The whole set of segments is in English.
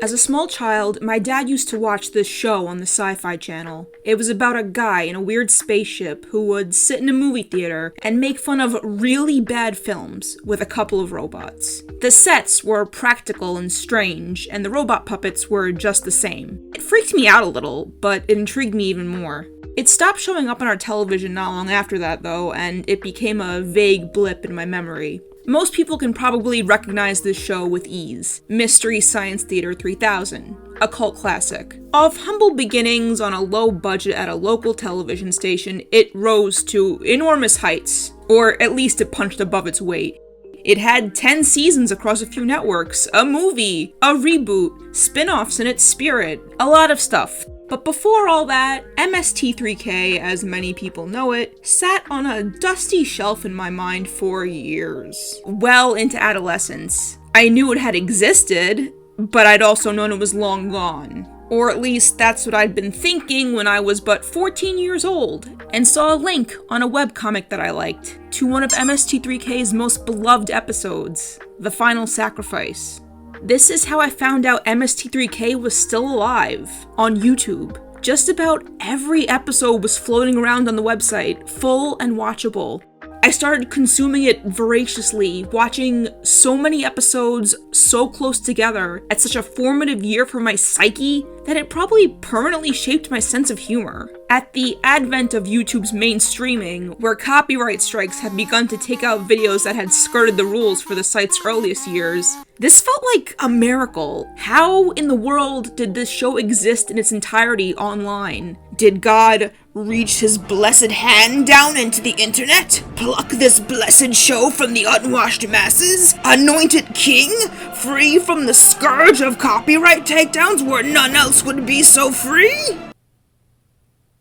As a small child, my dad used to watch this show on the Sci-Fi Channel. It was about a guy in a weird spaceship who would sit in a movie theater and make fun of really bad films with a couple of robots. The sets were practical and strange, and the robot puppets were just the same. It freaked me out a little, but it intrigued me even more. It stopped showing up on our television not long after that, though, and it became a vague blip in my memory. Most people can probably recognize this show with ease. Mystery Science Theater 3000, a cult classic. Of humble beginnings on a low budget at a local television station, it rose to enormous heights, or at least it punched above its weight. It had 10 seasons across a few networks, a movie, a reboot, spin-offs in its spirit, a lot of stuff. But before all that, MST3K, as many people know it, sat on a dusty shelf in my mind for years. Well into adolescence. I knew it had existed, but I'd also known it was long gone. Or at least that's what I'd been thinking when I was but 14 years old, and saw a link on a webcomic that I liked to one of MST3K's most beloved episodes, The Final Sacrifice. This is how I found out MST3K was still alive, on YouTube. Just about every episode was floating around on the website, full and watchable. I started consuming it voraciously, watching so many episodes so close together at such a formative year for my psyche that it probably permanently shaped my sense of humor. At the advent of YouTube's mainstreaming, where copyright strikes had begun to take out videos that had skirted the rules for the site's earliest years, this felt like a miracle. How in the world did this show exist in its entirety online? Did God reach his blessed hand down into the internet? Pluck this blessed show from the unwashed masses? Anoint it king? Free from the scourge of copyright takedowns where none else would be so free?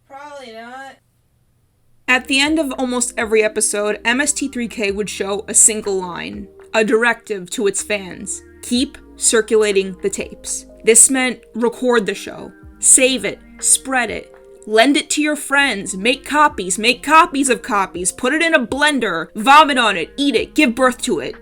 Probably not. At the end of almost every episode, MST3K would show a single line, a directive to its fans. Keep circulating the tapes. This meant record the show, save it, spread it, lend it to your friends, make copies of copies, put it in a blender, vomit on it, eat it, give birth to it.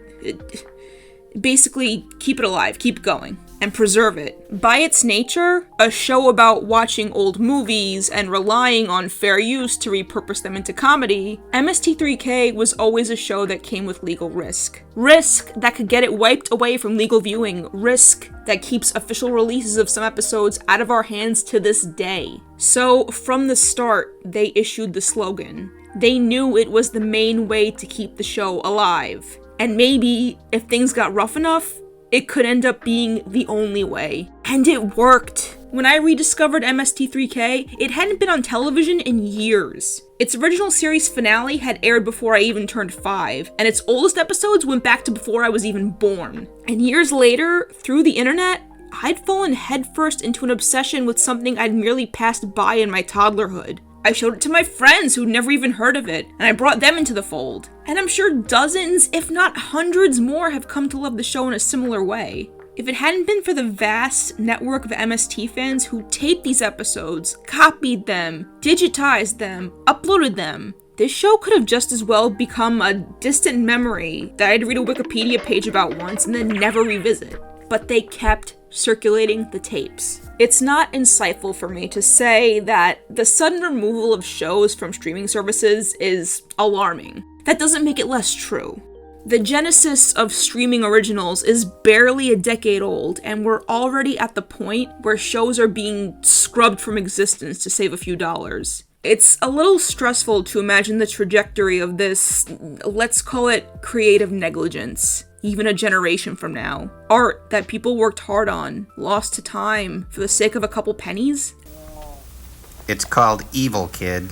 Basically, keep it alive, keep going, and preserve it. By its nature, a show about watching old movies and relying on fair use to repurpose them into comedy, MST3K was always a show that came with legal risk. Risk that could get it wiped away from legal viewing. Risk that keeps official releases of some episodes out of our hands to this day. So, from the start, they issued the slogan. They knew it was the main way to keep the show alive. And maybe, if things got rough enough, it could end up being the only way. And it worked. When I rediscovered MST3K, it hadn't been on television in years. Its original series finale had aired before I even turned 5, and its oldest episodes went back to before I was even born. And years later, through the internet, I'd fallen headfirst into an obsession with something I'd merely passed by in my toddlerhood. I showed it to my friends who'd never even heard of it, and I brought them into the fold. And I'm sure dozens, if not hundreds more have come to love the show in a similar way. If it hadn't been for the vast network of MST fans who taped these episodes, copied them, digitized them, uploaded them, this show could have just as well become a distant memory that I'd read a Wikipedia page about once and then never revisit. But they kept circulating the tapes. It's not insightful for me to say that the sudden removal of shows from streaming services is alarming. That doesn't make it less true. The genesis of streaming originals is barely a decade old, and we're already at the point where shows are being scrubbed from existence to save a few dollars. It's a little stressful to imagine the trajectory of this, let's call it creative negligence, even a generation from now. Art that people worked hard on, lost to time, for the sake of a couple pennies? It's called evil, kid.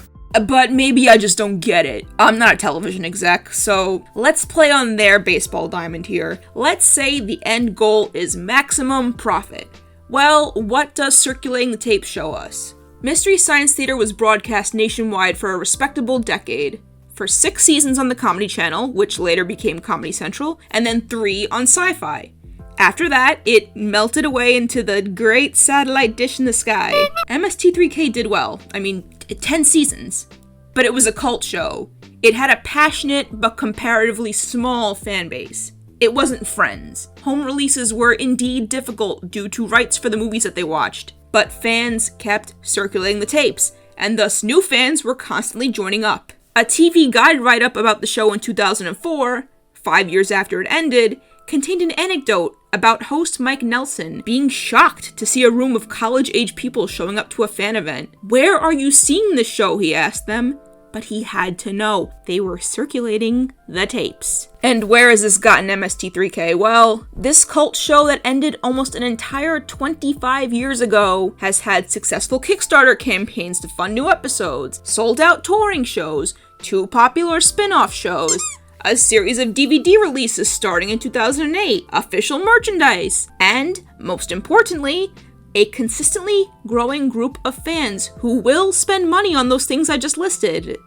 But maybe I just don't get it. I'm not a television exec, so let's play on their baseball diamond here. Let's say the end goal is maximum profit. Well, what does circulating the tape show us? Mystery Science Theater was broadcast nationwide for a respectable decade. For 6 seasons on the Comedy Channel, which later became Comedy Central, and then 3 on Sci-Fi. After that, it melted away into the great satellite dish in the sky. MST3K did well. 10 seasons. But it was a cult show. It had a passionate but comparatively small fan base. it wasn't Friends. Home releases were indeed difficult due to rights for the movies that they watched, but fans kept circulating the tapes, and thus new fans were constantly joining up. A TV Guide write-up about the show in 2004, 5 years after it ended, contained an anecdote about host Mike Nelson being shocked to see a room of college-age people showing up to a fan event. "Where are you seeing the show?" he asked them. But he had to know. They were circulating the tapes. And where has this gotten MST3K? Well, this cult show that ended almost an entire 25 years ago has had successful Kickstarter campaigns to fund new episodes, sold-out touring shows, 2 popular spin-off shows, a series of DVD releases starting in 2008, official merchandise, and, most importantly, a consistently growing group of fans who will spend money on those things I just listed,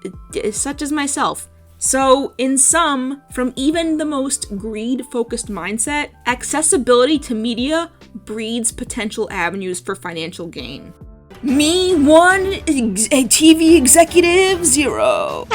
such as myself. So, in sum, from even the most greed-focused mindset, accessibility to media breeds potential avenues for financial gain. Me 1, a TV executive 0.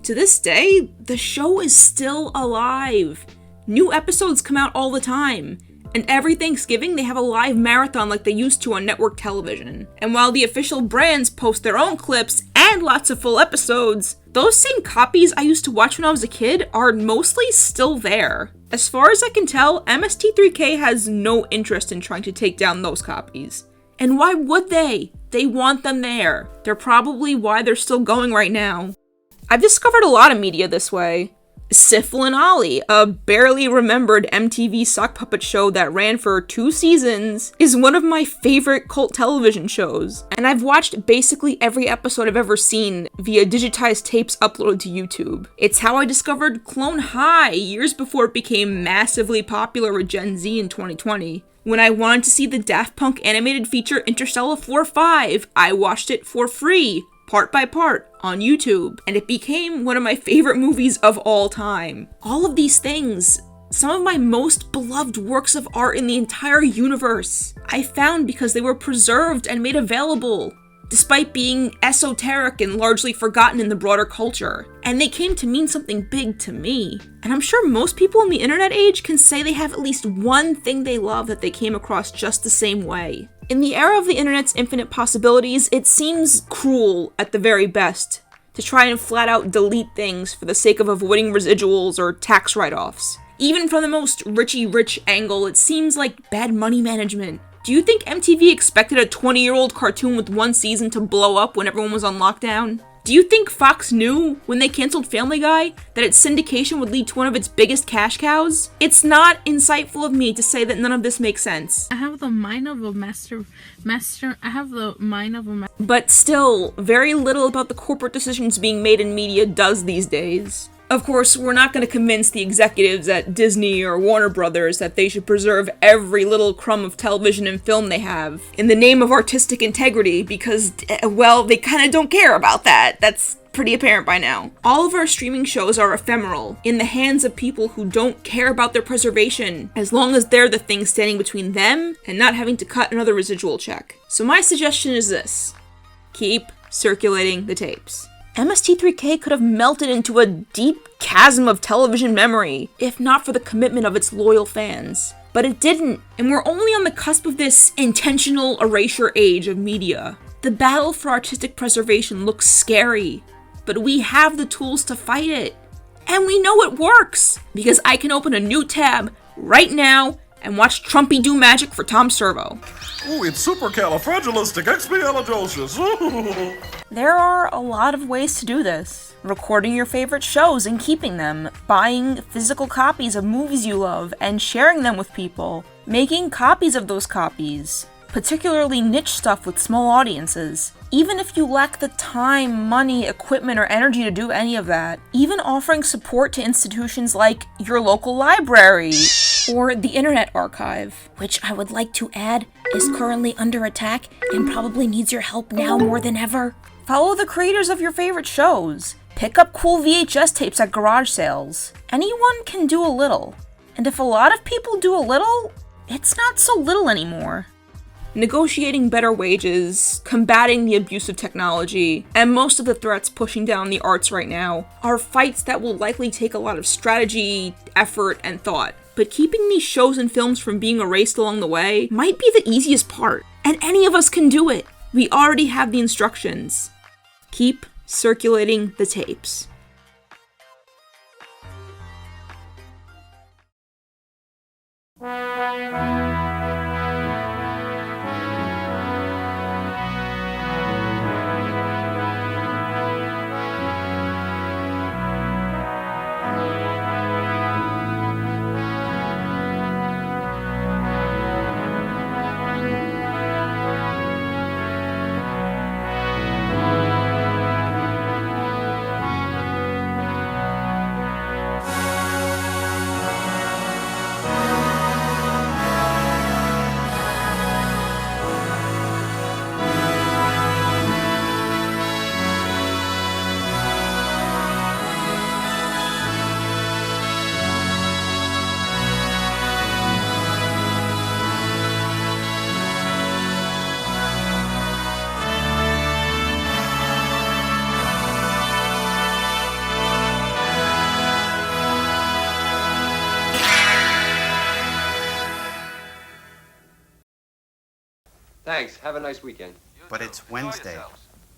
To this day, the show is still alive. New episodes come out all the time. And every Thanksgiving, they have a live marathon like they used to on network television. And while the official brands post their own clips and lots of full episodes, those same copies I used to watch when I was a kid are mostly still there. As far as I can tell, MST3K has no interest in trying to take down those copies. And why would they? They want them there. They're probably why they're still going right now. I've discovered a lot of media this way. Sifl and Ollie, a barely remembered MTV sock puppet show that ran for 2 seasons, is one of my favorite cult television shows, and I've watched basically every episode I've ever seen via digitized tapes uploaded to YouTube. It's how I discovered Clone High years before it became massively popular with Gen Z in 2020. When I wanted to see the Daft Punk animated feature Interstellar 4-5, I watched it for free, part by part, on YouTube, and it became one of my favorite movies of all time. All of these things, some of my most beloved works of art in the entire universe, I found because they were preserved and made available, despite being esoteric and largely forgotten in the broader culture. And they came to mean something big to me. And I'm sure most people in the internet age can say they have at least one thing they love that they came across just the same way. In the era of the internet's infinite possibilities, it seems cruel at the very best to try and flat out delete things for the sake of avoiding residuals or tax write-offs. Even from the most richy-rich angle, it seems like bad money management. Do you think MTV expected a 20-year-old cartoon with 1 season to blow up when everyone was on lockdown? Do you think Fox knew, when they canceled Family Guy, that its syndication would lead to one of its biggest cash cows? It's not insightful of me to say that none of this makes sense. I have the mind of a master, But still, very little about the corporate decisions being made in media does these days. Of course, we're not going to convince the executives at Disney or Warner Brothers that they should preserve every little crumb of television and film they have in the name of artistic integrity because, well, they kind of don't care about that. That's pretty apparent by now. All of our streaming shows are ephemeral, in the hands of people who don't care about their preservation, as long as they're the thing standing between them and not having to cut another residual check. So my suggestion is this: keep circulating the tapes. MST3K could have melted into a deep chasm of television memory, if not for the commitment of its loyal fans. But it didn't, and we're only on the cusp of this intentional erasure age of media. The battle for artistic preservation looks scary, but we have the tools to fight it. And we know it works, because I can open a new tab right now and watch Trumpy do magic for Tom Servo. Ooh, it's supercalifragilisticexpialidocious. Ooh. There are a lot of ways to do this. Recording your favorite shows and keeping them, buying physical copies of movies you love and sharing them with people, making copies of those copies, particularly niche stuff with small audiences. Even if you lack the time, money, equipment, or energy to do any of that, even offering support to institutions like your local library or the Internet Archive, which I would like to add is currently under attack and probably needs your help now more than ever. Follow the creators of your favorite shows. Pick up cool VHS tapes at garage sales. Anyone can do a little. And if a lot of people do a little, it's not so little anymore. Negotiating better wages, combating the abuse of technology, and most of the threats pushing down the arts right now are fights that will likely take a lot of strategy, effort, and thought. But keeping these shows and films from being erased along the way might be the easiest part, and any of us can do it. We already have the instructions. Keep circulating the tapes. Thanks. Have a nice weekend. But it's Wednesday.